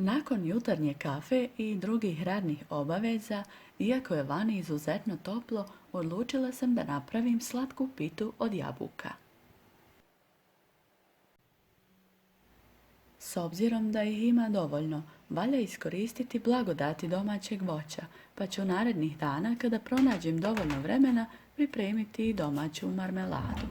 Nakon jutarnje kafe i drugih radnih obaveza, iako je vani izuzetno toplo, odlučila sam da napravim slatku pitu od jabuka. S obzirom da ih ima dovoljno, valja iskoristiti blagodati domaćeg voća, pa ću narednih dana, kada pronađem dovoljno vremena, pripremiti i domaću marmeladu.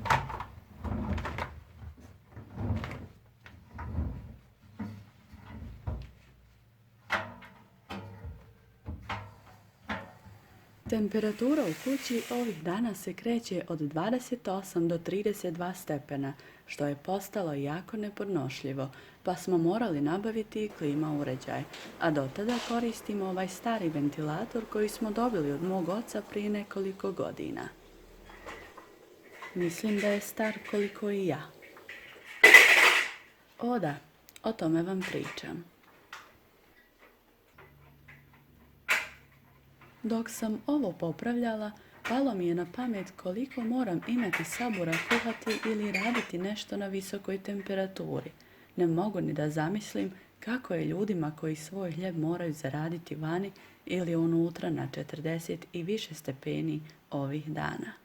Temperatura u kući ovih dana se kreće od 28 do 32 stepena, što je postalo jako nepodnošljivo, pa smo morali nabaviti i klima uređaj, a do tada koristimo ovaj stari ventilator koji smo dobili od mog oca prije nekoliko godina. Mislim da je star koliko i ja. O da, o tome vam pričam. Dok sam ovo popravljala, palo mi je na pamet koliko moram imati sabura kuhati ili raditi nešto na visokoj temperaturi. Ne mogu ni da zamislim kako je ljudima koji svoj hljeb moraju zaraditi vani ili unutra na 40 i više stepeni ovih dana.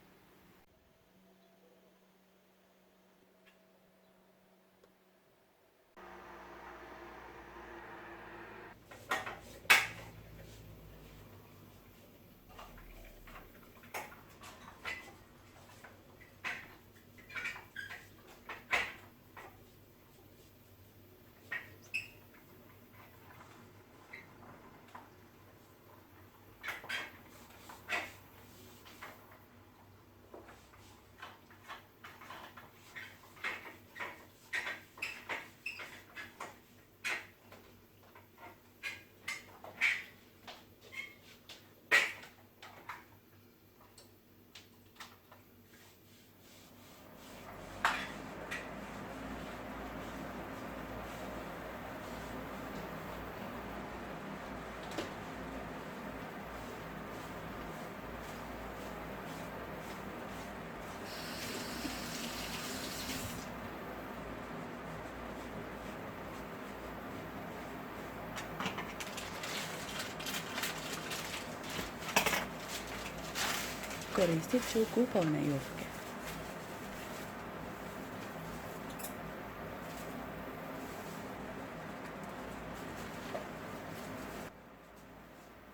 Koristit ću kupovne jufke.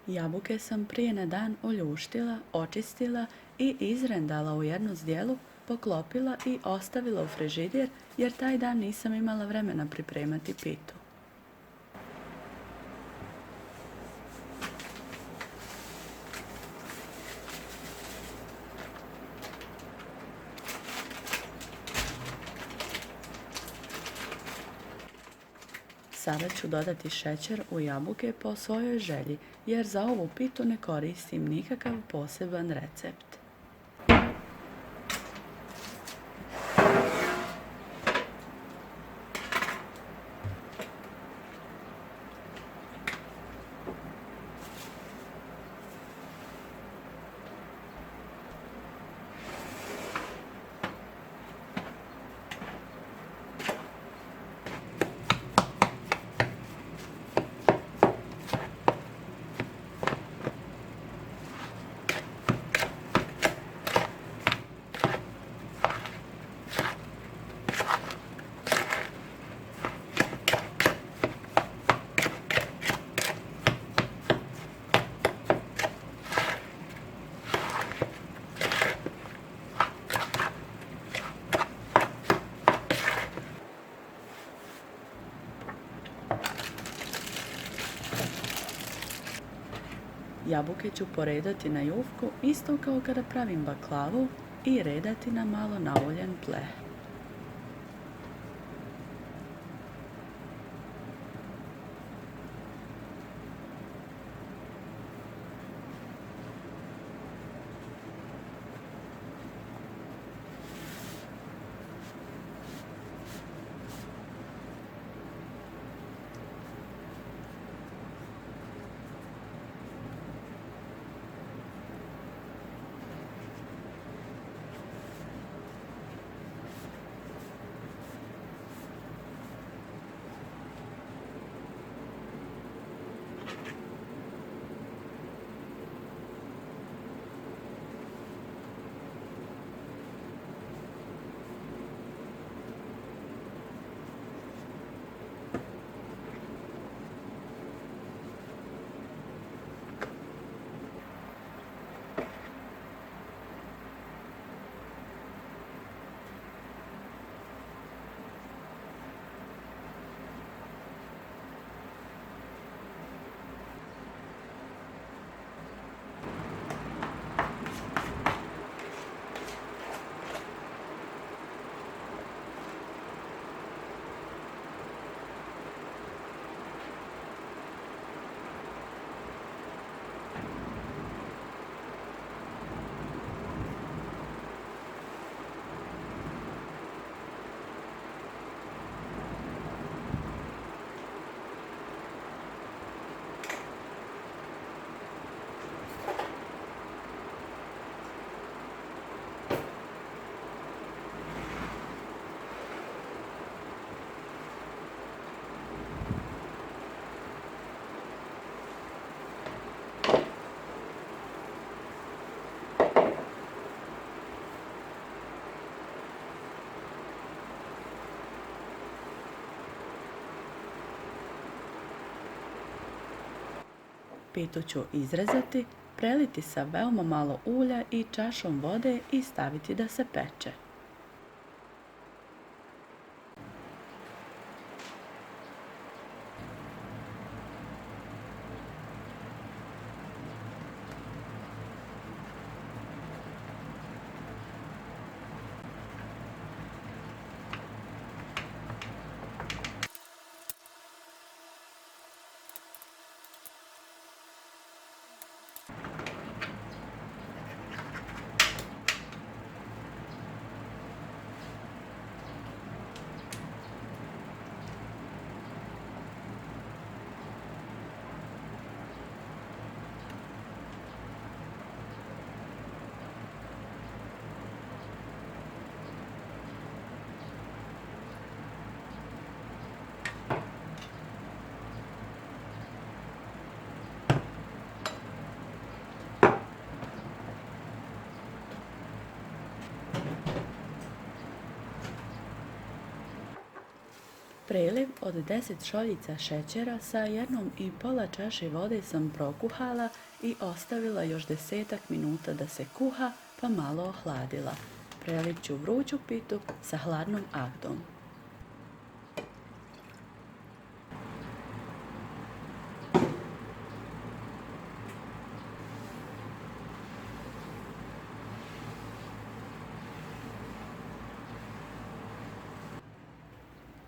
Jabuke sam prije na dan oljuštila, očistila i izrendala u jednu zdjelu, poklopila i ostavila u frižider jer taj dan nisam imala vremena pripremati pitu. Sada ću dodati šećer u jabuke po svojoj želji, jer za ovu pitu ne koristim nikakav poseban recept. Jabuke ću poredati na jufku isto kao kada pravim baklavu i redati na malo naoljen pleh. Pitu ću izrezati, preliti sa veoma malo ulja i čašom vode i staviti da se peče. Preliv od 10 šoljica šećera sa 1,5 čaše vode sam prokuhala i ostavila još 10 minuta da se kuha pa malo ohladila. Prelit ću vruću pitu sa hladnom Agdom.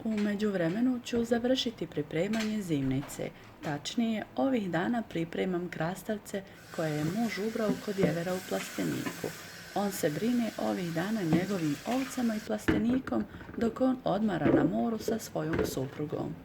U međuvremenu ću završiti pripremanje zimnice. Tačnije, ovih dana pripremam krastavce koje je muž ubrao kod Jevera u Plasteniku. On se brine ovih dana njegovim ovcama i plastenikom dok on odmara na moru sa svojom suprugom.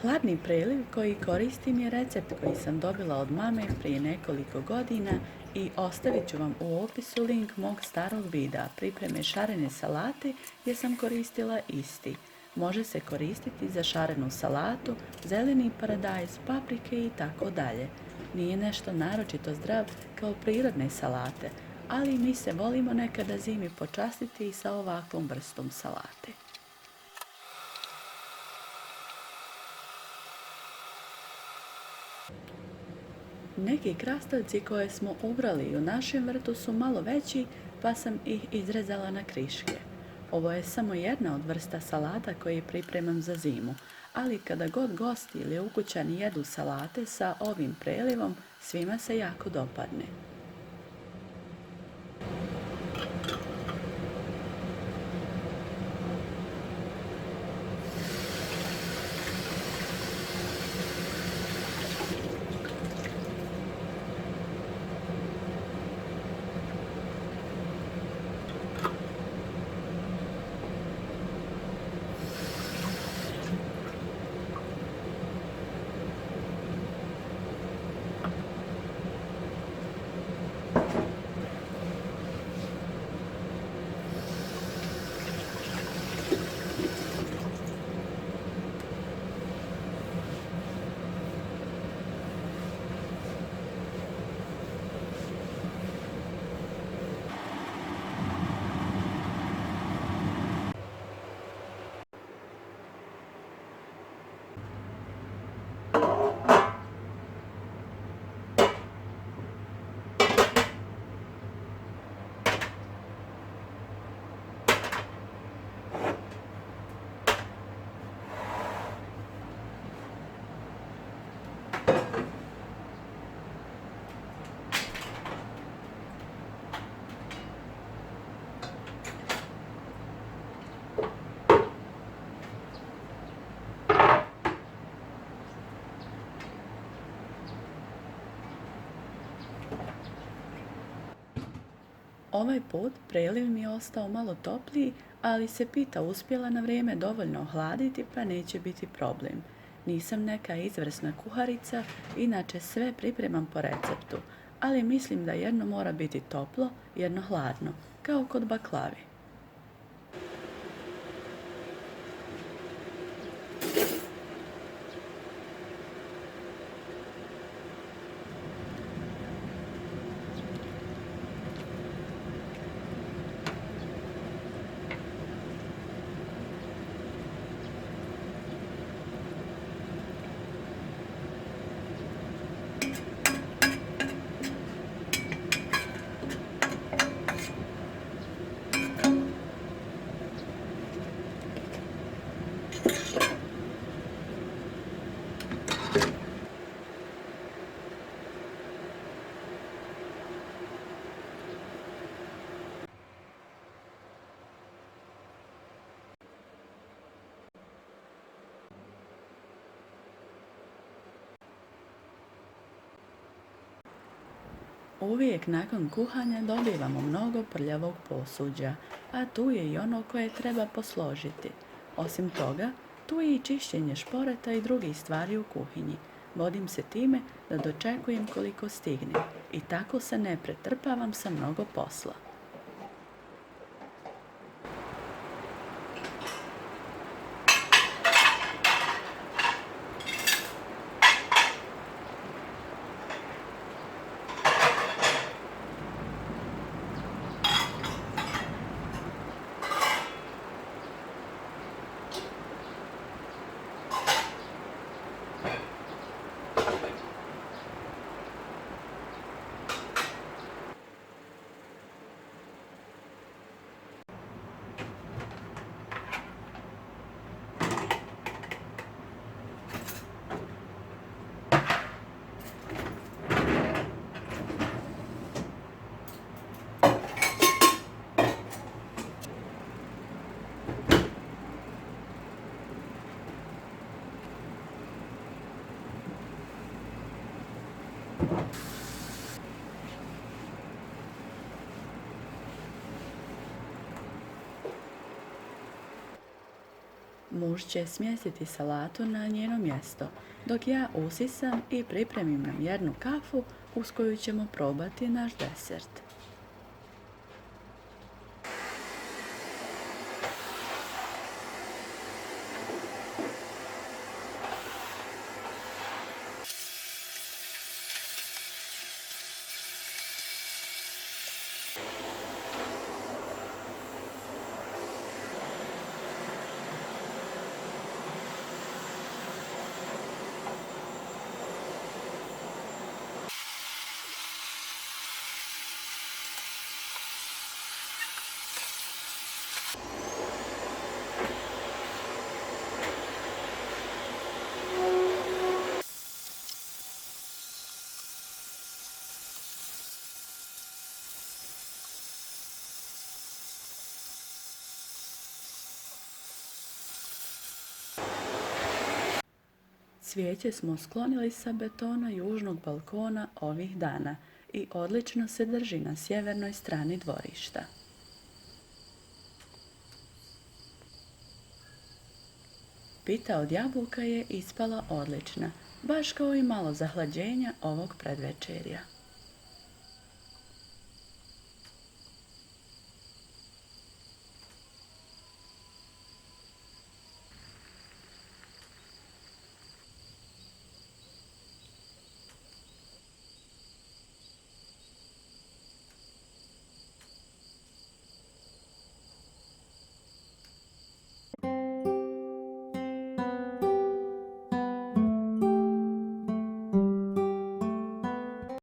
Hladni preliv koji koristim je recept koji sam dobila od mame prije nekoliko godina i ostavit ću vam u opisu link mog starog videa pripreme šarene salate gdje sam koristila isti. Može se koristiti za šarenu salatu, zeleni paradajz, paprike i tako dalje. Nije nešto naročito zdrav kao prirodne salate, ali mi se volimo nekada zimi počastiti i sa ovakvom vrstom salate. Neki krastavci koje smo ubrali u našem vrtu su malo veći, pa sam ih izrezala na kriške. Ovo je samo jedna od vrsta salata koje pripremam za zimu, ali kada god gosti ili ukućani jedu salate sa ovim prelivom, svima se jako dopadne. Ovaj put preliv mi je ostao malo topliji, ali se pita uspjela na vrijeme dovoljno ohladiti pa neće biti problem. Nisam neka izvrsna kuharica, inače sve pripremam po receptu, ali mislim da jedno mora biti toplo, jedno hladno, kao kod baklave. Uvijek nakon kuhanja dobivamo mnogo prljavog posuđa, a tu je i ono koje treba posložiti. Osim toga, tu je i čišćenje šporeta i drugih stvari u kuhinji. Vodim se time da dočekujem koliko stignem i tako se ne pretrpavam sa mnogo posla. Muž će smjestiti salatu na njeno mjesto, dok ja usisam i pripremim nam jednu kafu uz koju ćemo probati naš desert. Cvijeće smo sklonili sa betona južnog balkona ovih dana i odlično se drži na sjevernoj strani dvorišta. Pita od jabuka je ispala odlična, baš kao i malo zahlađenja ovog predvečerja.